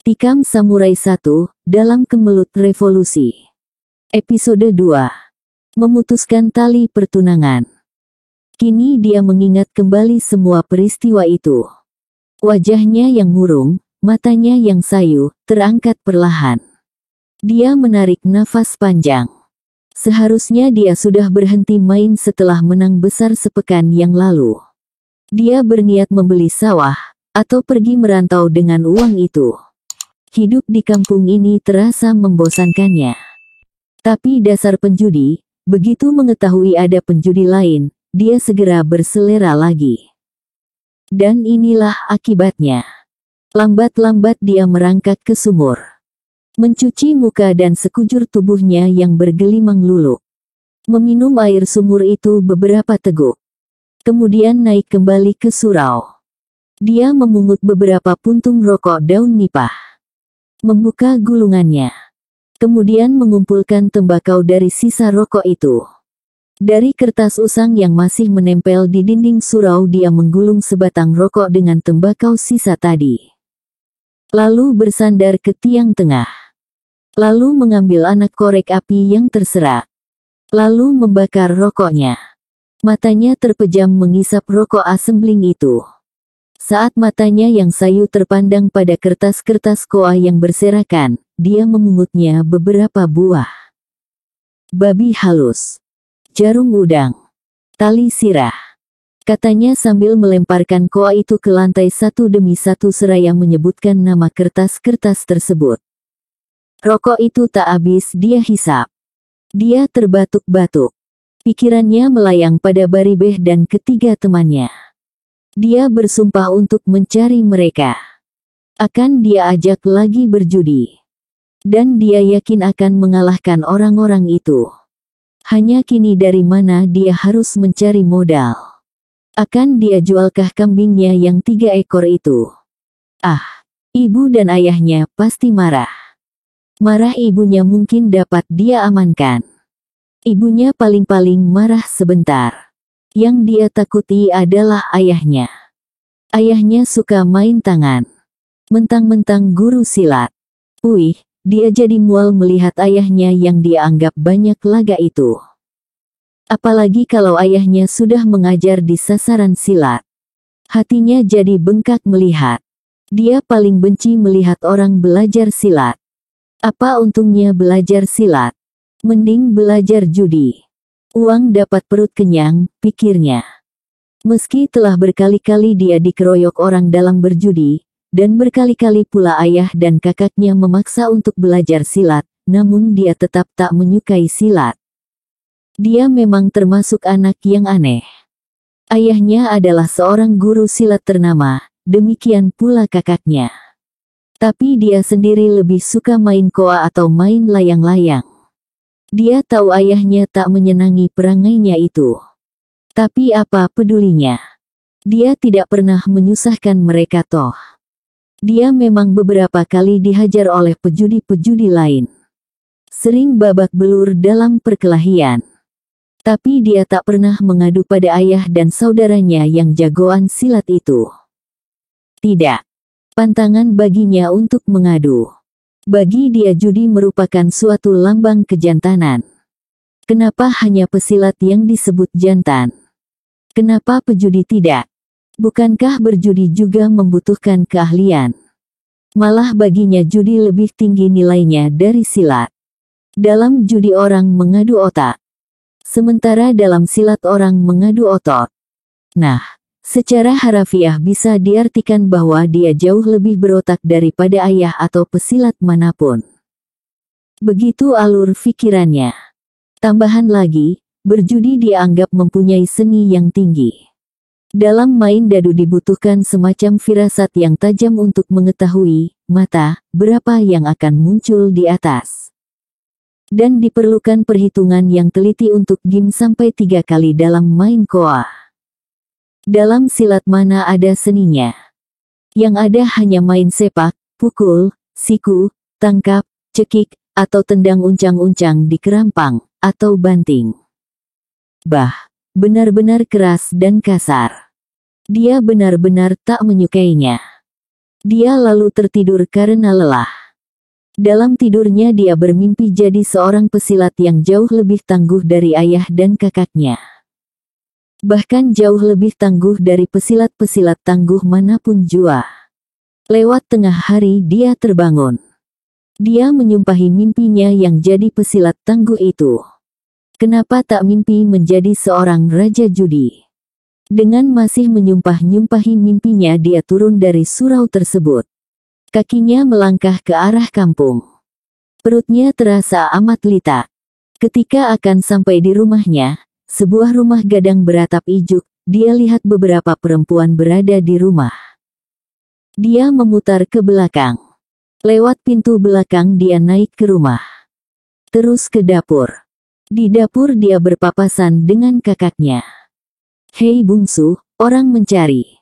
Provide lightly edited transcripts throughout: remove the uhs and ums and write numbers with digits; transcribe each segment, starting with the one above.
Tikam Samurai 1, dalam Kemelut Revolusi. Episode 2. Memutuskan tali pertunangan. Kini dia mengingat kembali semua peristiwa itu. Wajahnya yang murung, matanya yang sayu, terangkat perlahan. Dia menarik nafas panjang. Seharusnya dia sudah berhenti main setelah menang besar sepekan yang lalu. Dia berniat membeli sawah, atau pergi merantau dengan uang itu. Hidup di kampung ini terasa membosankannya. Tapi dasar penjudi, begitu mengetahui ada penjudi lain, dia segera berselera lagi. Dan inilah akibatnya. Lambat-lambat dia merangkak ke sumur. Mencuci muka dan sekujur tubuhnya yang bergelimang lulu. Meminum air sumur itu beberapa teguk. Kemudian naik kembali ke surau. Dia memungut beberapa puntung rokok daun nipah. Membuka gulungannya. Kemudian mengumpulkan tembakau dari sisa rokok itu. Dari kertas usang yang masih menempel di dinding surau dia menggulung sebatang rokok dengan tembakau sisa tadi. Lalu bersandar ke tiang tengah. Lalu mengambil anak korek api yang terserak. Lalu membakar rokoknya. Matanya terpejam mengisap rokok asembling itu. Saat matanya yang sayu terpandang pada kertas-kertas koa yang berserakan, dia memungutnya beberapa buah. Babi halus, jarum udang, tali sirah, katanya sambil melemparkan koa itu ke lantai satu demi satu seraya menyebutkan nama kertas-kertas tersebut. Rokok itu tak habis dia hisap. Dia terbatuk-batuk. Pikirannya melayang pada Baribeh dan ketiga temannya. Dia bersumpah untuk mencari mereka. Akan dia ajak lagi berjudi. Dan dia yakin akan mengalahkan orang-orang itu. Hanya kini dari mana dia harus mencari modal. Akan dia jualkah kambingnya yang 3 ekor itu? Ah, ibu dan ayahnya pasti marah. Marah ibunya mungkin dapat dia amankan. Ibunya paling-paling marah sebentar. Yang dia takuti adalah ayahnya. Ayahnya suka main tangan. Mentang-mentang guru silat. Wih, dia jadi mual melihat ayahnya yang dia anggap banyak laga itu. Apalagi kalau ayahnya sudah mengajar di sasaran silat. Hatinya jadi bengkak melihat. Dia paling benci melihat orang belajar silat. Apa untungnya belajar silat? Mending belajar judi. Uang dapat perut kenyang, pikirnya. Meski telah berkali-kali dia dikeroyok orang dalam berjudi, dan berkali-kali pula ayah dan kakaknya memaksa untuk belajar silat, namun dia tetap tak menyukai silat. Dia memang termasuk anak yang aneh. Ayahnya adalah seorang guru silat ternama, demikian pula kakaknya. Tapi dia sendiri lebih suka main koa atau main layang-layang. Dia tahu ayahnya tak menyenangi perangainya itu. Tapi apa pedulinya? Dia tidak pernah menyusahkan mereka toh. Dia memang beberapa kali dihajar oleh pejudi-pejudi lain. Sering babak belur dalam perkelahian. Tapi dia tak pernah mengadu pada ayah dan saudaranya yang jagoan silat itu. Tidak. Pantangan baginya untuk mengadu. Bagi dia judi merupakan suatu lambang kejantanan. Kenapa hanya pesilat yang disebut jantan? Kenapa pejudi tidak? Bukankah berjudi juga membutuhkan keahlian? Malah baginya judi lebih tinggi nilainya dari silat. Dalam judi orang mengadu otak. Sementara dalam silat orang mengadu otot. Nah, secara harafiah bisa diartikan bahwa dia jauh lebih berotak daripada ayah atau pesilat manapun. Begitu alur pikirannya. Tambahan lagi, berjudi dianggap mempunyai seni yang tinggi. Dalam main dadu dibutuhkan semacam firasat yang tajam untuk mengetahui, mata, berapa yang akan muncul di atas. Dan diperlukan perhitungan yang teliti untuk game sampai 3 kali dalam main koa. Dalam silat mana ada seninya? Yang ada hanya main sepak, pukul, siku, tangkap, cekik, atau tendang uncang-uncang di kerampang, atau banting. Bah, benar-benar keras dan kasar. Dia benar-benar tak menyukainya. Dia lalu tertidur karena lelah. Dalam tidurnya dia bermimpi jadi seorang pesilat yang jauh lebih tangguh dari ayah dan kakaknya. Bahkan jauh lebih tangguh dari pesilat-pesilat tangguh manapun jua. Lewat tengah hari dia terbangun. Dia menyumpahi mimpinya yang jadi pesilat tangguh itu. Kenapa tak mimpi menjadi seorang raja judi? Dengan masih menyumpahi mimpinya dia turun dari surau tersebut. Kakinya melangkah ke arah kampung. Perutnya terasa amat litak. Ketika akan sampai di rumahnya, sebuah rumah gadang beratap ijuk, dia lihat beberapa perempuan berada di rumah. Dia memutar ke belakang. Lewat pintu belakang dia naik ke rumah. Terus ke dapur. Di dapur dia berpapasan dengan kakaknya. "Hei bungsu, orang mencari."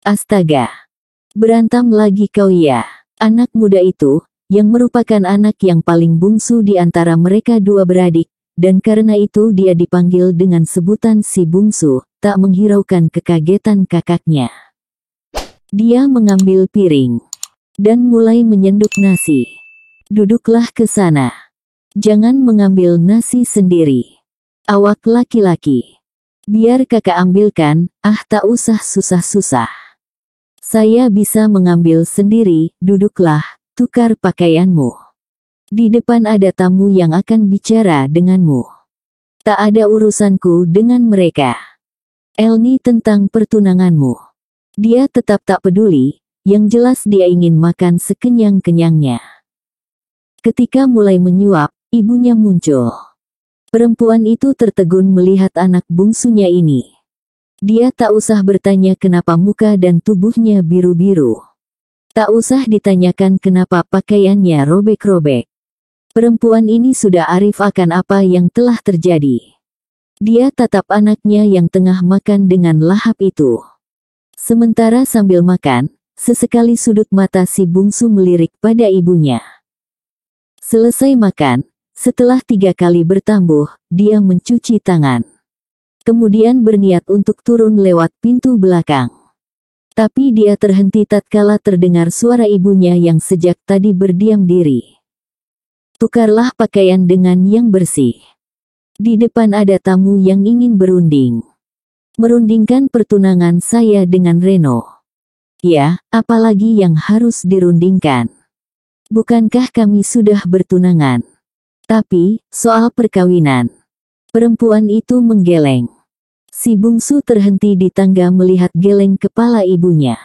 "Astaga. Berantem lagi kau ya?" Anak muda itu, yang merupakan anak yang paling bungsu di antara mereka dua beradik, dan karena itu dia dipanggil dengan sebutan si bungsu, tak menghiraukan kekagetan kakaknya. Dia mengambil piring dan mulai menyenduk nasi. "Duduklah ke sana. Jangan mengambil nasi sendiri. Awak laki-laki. Biar kakak ambilkan, tak usah susah-susah. Saya bisa mengambil sendiri, duduklah, tukar pakaianmu. Di depan ada tamu yang akan bicara denganmu. Tak ada urusanku dengan mereka. Elni tentang pertunanganmu." Dia tetap tak peduli, yang jelas dia ingin makan sekenyang-kenyangnya. Ketika mulai menyuap, ibunya muncul. Perempuan itu tertegun melihat anak bungsunya ini. Dia tak usah bertanya kenapa muka dan tubuhnya biru-biru. Tak usah ditanyakan kenapa pakaiannya robek-robek. Perempuan ini sudah arif akan apa yang telah terjadi. Dia tatap anaknya yang tengah makan dengan lahap itu. Sementara sambil makan, sesekali sudut mata si bungsu melirik pada ibunya. Selesai makan, setelah 3 kali bertambuh, dia mencuci tangan. Kemudian berniat untuk turun lewat pintu belakang. Tapi dia terhenti tatkala terdengar suara ibunya yang sejak tadi berdiam diri. "Tukarlah pakaian dengan yang bersih. Di depan ada tamu yang ingin berunding. Merundingkan pertunangan saya dengan Reno." "Ya, apalagi yang harus dirundingkan? Bukankah kami sudah bertunangan? Tapi, soal perkawinan." Perempuan itu menggeleng. Si bungsu terhenti di tangga melihat geleng kepala ibunya.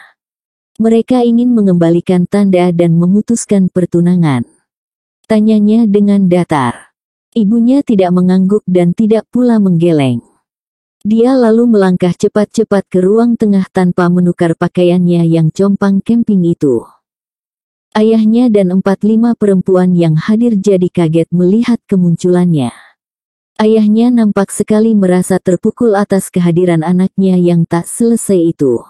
Mereka ingin mengembalikan tanda dan memutuskan pertunangan. Tanyanya dengan datar. Ibunya tidak mengangguk dan tidak pula menggeleng. Dia lalu melangkah cepat-cepat ke ruang tengah tanpa menukar pakaiannya yang compang camping itu. Ayahnya dan 4-5 perempuan yang hadir jadi kaget melihat kemunculannya. Ayahnya nampak sekali merasa terpukul atas kehadiran anaknya yang tak selesai itu.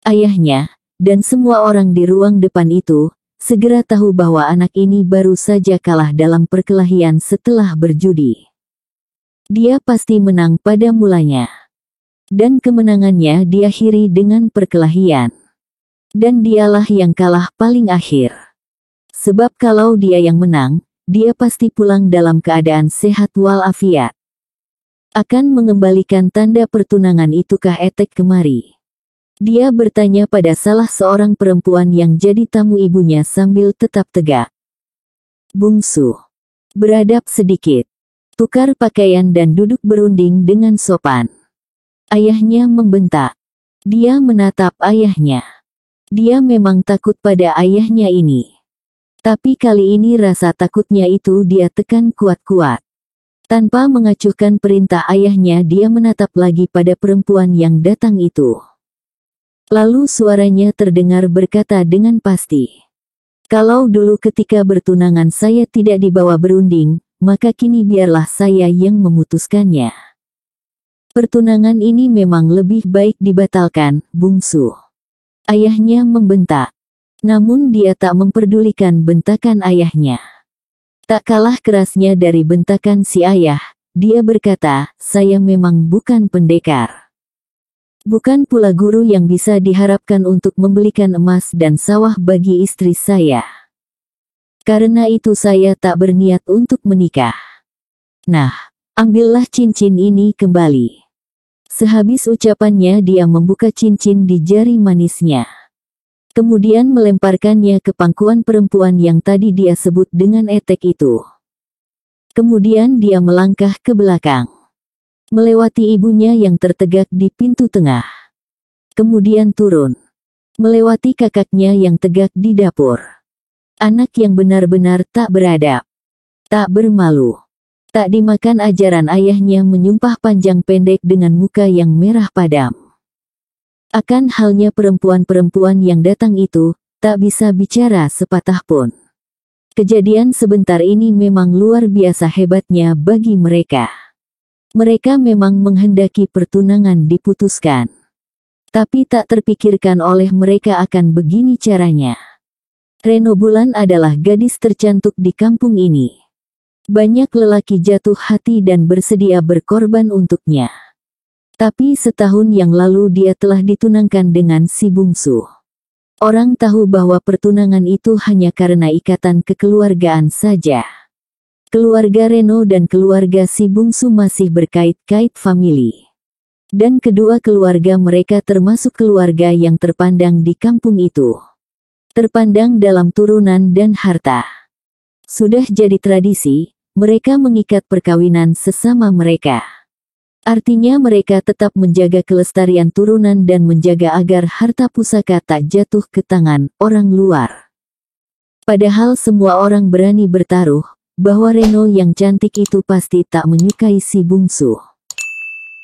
Ayahnya, dan semua orang di ruang depan itu, segera tahu bahwa anak ini baru saja kalah dalam perkelahian setelah berjudi. Dia pasti menang pada mulanya. Dan kemenangannya diakhiri dengan perkelahian. Dan dialah yang kalah paling akhir. Sebab kalau dia yang menang, dia pasti pulang dalam keadaan sehat walafiat. Akan mengembalikan tanda pertunangan itukah etek kemari? Dia bertanya pada salah seorang perempuan yang jadi tamu ibunya sambil tetap tegak. "Bungsu, beradab sedikit. Tukar pakaian dan duduk berunding dengan sopan." Ayahnya membentak. Dia menatap ayahnya. Dia memang takut pada ayahnya ini. Tapi kali ini rasa takutnya itu dia tekan kuat-kuat. Tanpa mengacuhkan perintah ayahnya dia menatap lagi pada perempuan yang datang itu. Lalu suaranya terdengar berkata dengan pasti. "Kalau dulu ketika bertunangan saya tidak dibawa berunding, maka kini biarlah saya yang memutuskannya. Pertunangan ini memang lebih baik dibatalkan, bungsu." Ayahnya membentak. Namun dia tak memperdulikan bentakan ayahnya. Tak kalah kerasnya dari bentakan si ayah, dia berkata, "Saya memang bukan pendekar. Bukan pula guru yang bisa diharapkan untuk membelikan emas dan sawah bagi istri saya. Karena itu saya tak berniat untuk menikah. Nah, ambillah cincin ini kembali. Sehabis ucapannya dia membuka cincin di jari manisnya. Kemudian melemparkannya ke pangkuan perempuan yang tadi dia sebut dengan etek itu. Kemudian dia melangkah ke belakang. Melewati ibunya yang tertegak di pintu tengah. Kemudian turun. Melewati kakaknya yang tegak di dapur. Anak yang benar-benar tak beradab. Tak bermalu. Tak dimakan ajaran ayahnya menyumpah panjang pendek dengan muka yang merah padam. Akan halnya perempuan-perempuan yang datang itu, tak bisa bicara sepatah pun. Kejadian sebentar ini memang luar biasa hebatnya bagi mereka. Mereka memang menghendaki pertunangan diputuskan. Tapi tak terpikirkan oleh mereka akan begini caranya. Reno Bulan adalah gadis tercantik di kampung ini. Banyak lelaki jatuh hati dan bersedia berkorban untuknya. Tapi setahun yang lalu dia telah ditunangkan dengan si bungsu. Orang tahu bahwa pertunangan itu hanya karena ikatan kekeluargaan saja. Keluarga Reno dan keluarga si bungsu masih berkait-kait famili. Dan kedua keluarga mereka termasuk keluarga yang terpandang di kampung itu. Terpandang dalam turunan dan harta. Sudah jadi tradisi, mereka mengikat perkawinan sesama mereka. Artinya mereka tetap menjaga kelestarian turunan dan menjaga agar harta pusaka tak jatuh ke tangan orang luar. Padahal semua orang berani bertaruh bahwa Reno yang cantik itu pasti tak menyukai si bungsu.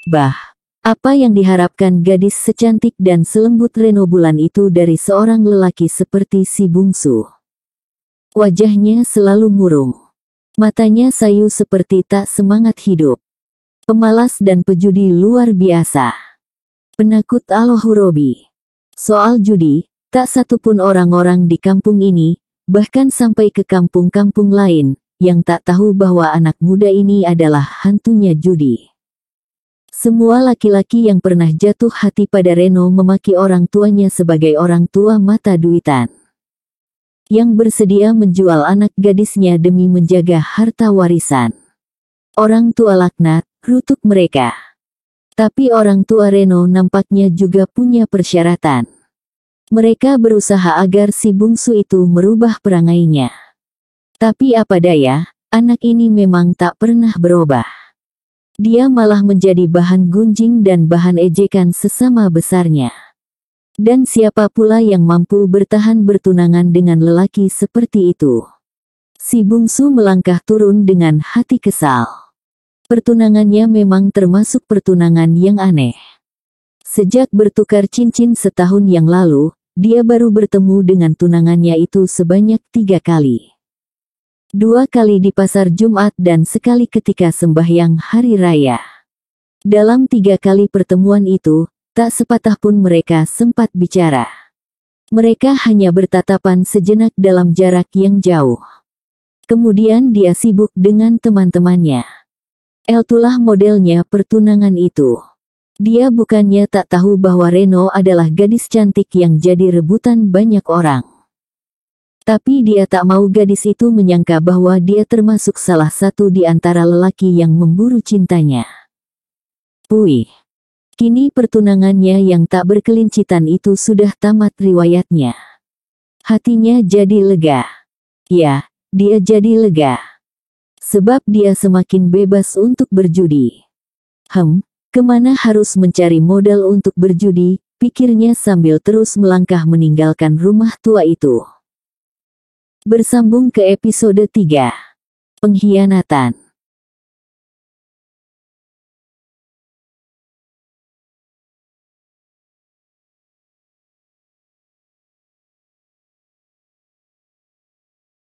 Bah, apa yang diharapkan gadis secantik dan selembut Reno Bulan itu dari seorang lelaki seperti si bungsu? Wajahnya selalu murung. Matanya sayu seperti tak semangat hidup. Pemalas dan pejudi luar biasa. Penakut Al-Hurabi. Soal judi, tak satupun orang-orang di kampung ini, bahkan sampai ke kampung-kampung lain, yang tak tahu bahwa anak muda ini adalah hantunya judi. Semua laki-laki yang pernah jatuh hati pada Reno memaki orang tuanya sebagai orang tua mata duitan. Yang bersedia menjual anak gadisnya demi menjaga harta warisan. Orang tua laknat, rutuk mereka. Tapi orang tua Reno nampaknya juga punya persyaratan. Mereka berusaha agar si bungsu itu merubah perangainya. Tapi apa daya, anak ini memang tak pernah berubah. Dia malah menjadi bahan gunjing dan bahan ejekan sesama besarnya. Dan siapa pula yang mampu bertahan bertunangan dengan lelaki seperti itu? Si bungsu melangkah turun dengan hati kesal. Pertunangannya memang termasuk pertunangan yang aneh. Sejak bertukar cincin setahun yang lalu, dia baru bertemu dengan tunangannya itu sebanyak 3 kali. 2 kali di pasar Jumat dan sekali ketika sembahyang hari raya. Dalam 3 kali pertemuan itu, tak sepatah pun mereka sempat bicara. Mereka hanya bertatapan sejenak dalam jarak yang jauh. Kemudian dia sibuk dengan teman-temannya. Itulah modelnya pertunangan itu. Dia bukannya tak tahu bahwa Reno adalah gadis cantik yang jadi rebutan banyak orang. Tapi dia tak mau gadis itu menyangka bahwa dia termasuk salah satu di antara lelaki yang memburu cintanya. Puih. Kini pertunangannya yang tak berkelincitan itu sudah tamat riwayatnya. Hatinya jadi lega. Ya, dia jadi lega. Sebab dia semakin bebas untuk berjudi. Kemana harus mencari modal untuk berjudi, pikirnya sambil terus melangkah meninggalkan rumah tua itu. Bersambung ke episode 3. Pengkhianatan.